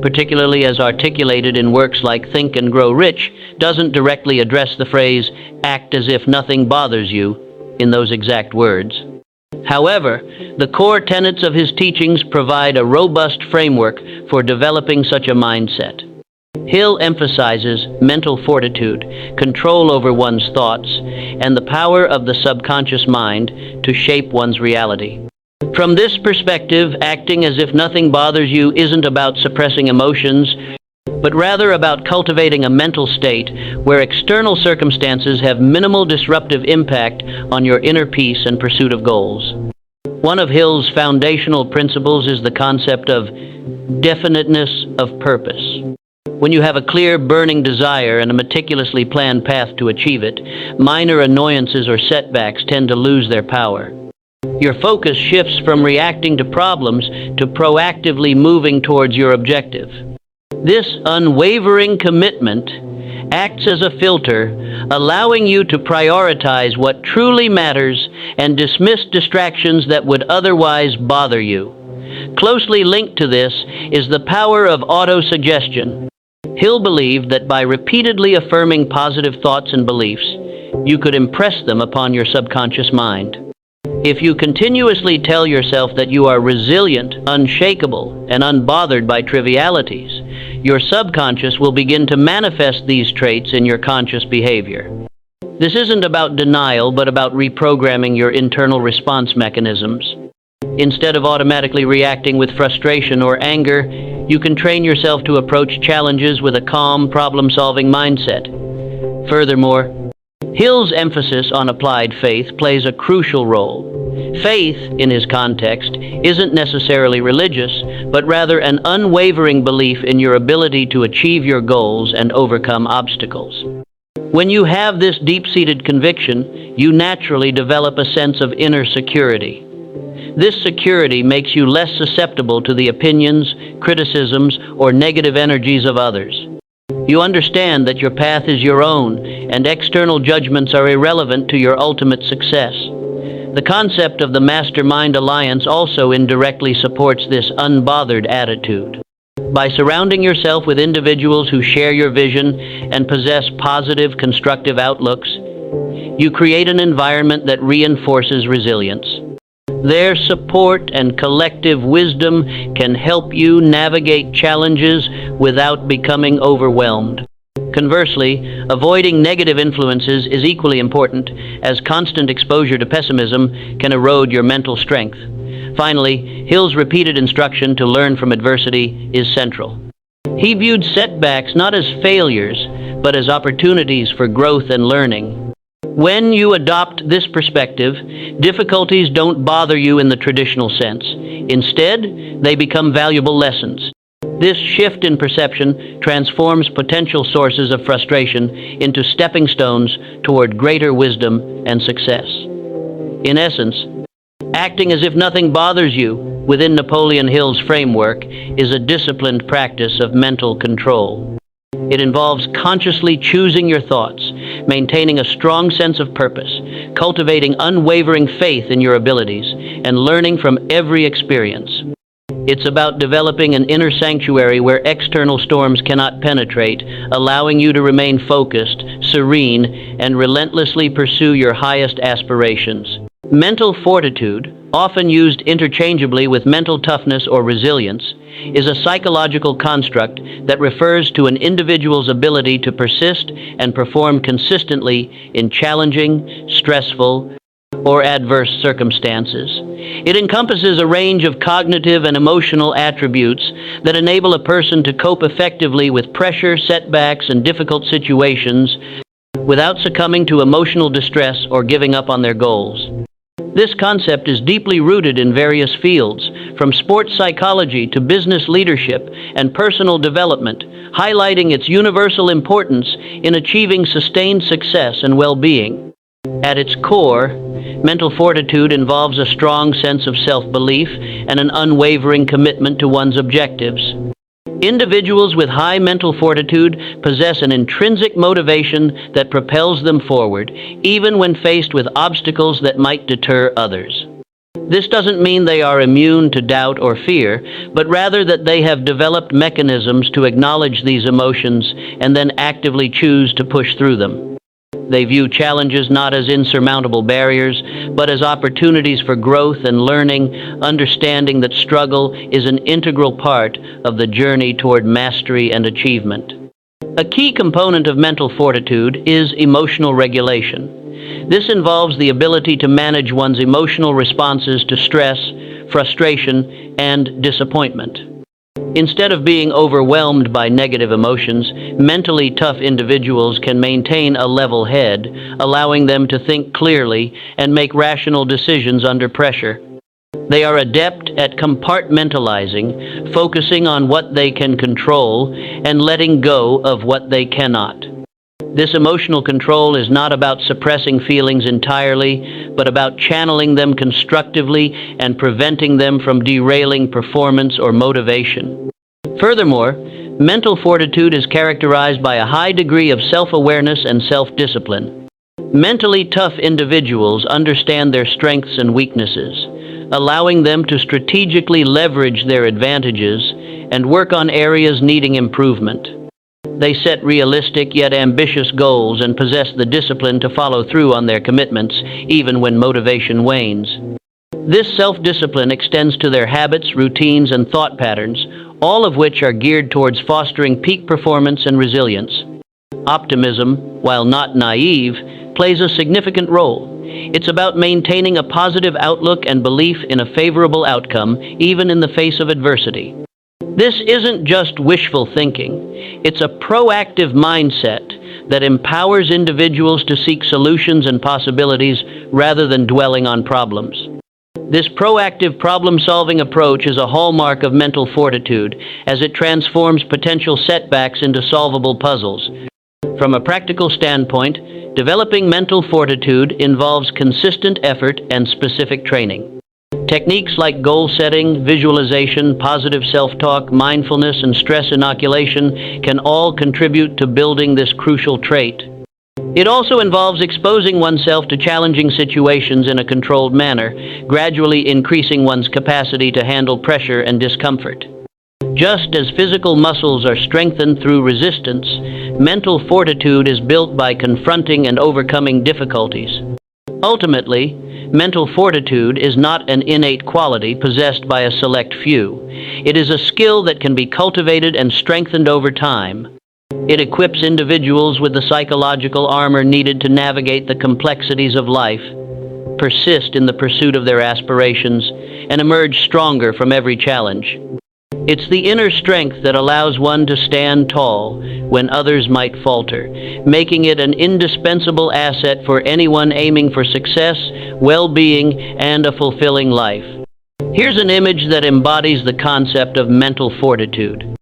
particularly as articulated in works like Think and Grow Rich, doesn't directly address the phrase, act as if nothing bothers you, in those exact words. However, the core tenets of his teachings provide a robust framework for developing such a mindset. Hill emphasizes mental fortitude, control over one's thoughts, and the power of the subconscious mind to shape one's reality. From this perspective, acting as if nothing bothers you isn't about suppressing emotions, but rather about cultivating a mental state where external circumstances have minimal disruptive impact on your inner peace and pursuit of goals. One of Hill's foundational principles is the concept of definiteness of purpose. When you have a clear, burning desire and a meticulously planned path to achieve it, minor annoyances or setbacks tend to lose their power. Your focus shifts from reacting to problems to proactively moving towards your objective. This unwavering commitment acts as a filter, allowing you to prioritize what truly matters and dismiss distractions that would otherwise bother you. Closely linked to this is the power of autosuggestion. Hill believed that by repeatedly affirming positive thoughts and beliefs, you could impress them upon your subconscious mind. If you continuously tell yourself that you are resilient, unshakable, and unbothered by trivialities, your subconscious will begin to manifest these traits in your conscious behavior. This isn't about denial, but about reprogramming your internal response mechanisms. Instead of automatically reacting with frustration or anger, you can train yourself to approach challenges with a calm, problem-solving mindset. Furthermore, Hill's emphasis on applied faith plays a crucial role. Faith, in his context, isn't necessarily religious, but rather an unwavering belief in your ability to achieve your goals and overcome obstacles. When you have this deep-seated conviction, you naturally develop a sense of inner security. This security makes you less susceptible to the opinions, criticisms, or negative energies of others. You understand that your path is your own, and external judgments are irrelevant to your ultimate success. The concept of the mastermind alliance also indirectly supports this unbothered attitude. By surrounding yourself with individuals who share your vision and possess positive, constructive outlooks, you create an environment that reinforces resilience. Their support and collective wisdom can help you navigate challenges without becoming overwhelmed. Conversely, avoiding negative influences is equally important, as constant exposure to pessimism can erode your mental strength. Finally, Hill's repeated instruction to learn from adversity is central. He viewed setbacks not as failures, but as opportunities for growth and learning. When you adopt this perspective, difficulties don't bother you in the traditional sense. Instead, they become valuable lessons. This shift in perception transforms potential sources of frustration into stepping stones toward greater wisdom and success. In essence, acting as if nothing bothers you within Napoleon Hill's framework is a disciplined practice of mental control. It involves consciously choosing your thoughts, maintaining a strong sense of purpose, cultivating unwavering faith in your abilities, and learning from every experience. It's about developing an inner sanctuary where external storms cannot penetrate, allowing you to remain focused, serene, and relentlessly pursue your highest aspirations. Mental fortitude, often used interchangeably with mental toughness or resilience, is a psychological construct that refers to an individual's ability to persist and perform consistently in challenging, stressful, or adverse circumstances. It encompasses a range of cognitive and emotional attributes that enable a person to cope effectively with pressure, setbacks, and difficult situations without succumbing to emotional distress or giving up on their goals. This concept is deeply rooted in various fields, from sports psychology to business leadership and personal development, highlighting its universal importance in achieving sustained success and well-being. At its core, mental fortitude involves a strong sense of self-belief and an unwavering commitment to one's objectives. Individuals with high mental fortitude possess an intrinsic motivation that propels them forward, even when faced with obstacles that might deter others. This doesn't mean they are immune to doubt or fear, but rather that they have developed mechanisms to acknowledge these emotions and then actively choose to push through them. They view challenges not as insurmountable barriers, but as opportunities for growth and learning, understanding that struggle is an integral part of the journey toward mastery and achievement. A key component of mental fortitude is emotional regulation. This involves the ability to manage one's emotional responses to stress, frustration, and disappointment. Instead of being overwhelmed by negative emotions, mentally tough individuals can maintain a level head, allowing them to think clearly and make rational decisions under pressure. They are adept at compartmentalizing, focusing on what they can control and letting go of what they cannot. This emotional control is not about suppressing feelings entirely, but about channeling them constructively and preventing them from derailing performance or motivation. Furthermore, mental fortitude is characterized by a high degree of self-awareness and self-discipline. Mentally tough individuals understand their strengths and weaknesses, allowing them to strategically leverage their advantages and work on areas needing improvement. They set realistic yet ambitious goals and possess the discipline to follow through on their commitments, even when motivation wanes. This self-discipline extends to their habits, routines, and thought patterns, all of which are geared towards fostering peak performance and resilience. Optimism, while not naive, plays a significant role. It's about maintaining a positive outlook and belief in a favorable outcome, even in the face of adversity. This isn't just wishful thinking. It's a proactive mindset that empowers individuals to seek solutions and possibilities rather than dwelling on problems. This proactive problem-solving approach is a hallmark of mental fortitude, as it transforms potential setbacks into solvable puzzles. From a practical standpoint, developing mental fortitude involves consistent effort and specific training. Techniques like goal setting, visualization, positive self-talk, mindfulness, and stress inoculation can all contribute to building this crucial trait. It also involves exposing oneself to challenging situations in a controlled manner, gradually increasing one's capacity to handle pressure and discomfort. Just as physical muscles are strengthened through resistance, mental fortitude is built by confronting and overcoming difficulties. Ultimately, mental fortitude is not an innate quality possessed by a select few. It is a skill that can be cultivated and strengthened over time. It equips individuals with the psychological armor needed to navigate the complexities of life, persist in the pursuit of their aspirations, and emerge stronger from every challenge. It's the inner strength that allows one to stand tall when others might falter, making it an indispensable asset for anyone aiming for success, well-being, and a fulfilling life. Here's an image that embodies the concept of mental fortitude.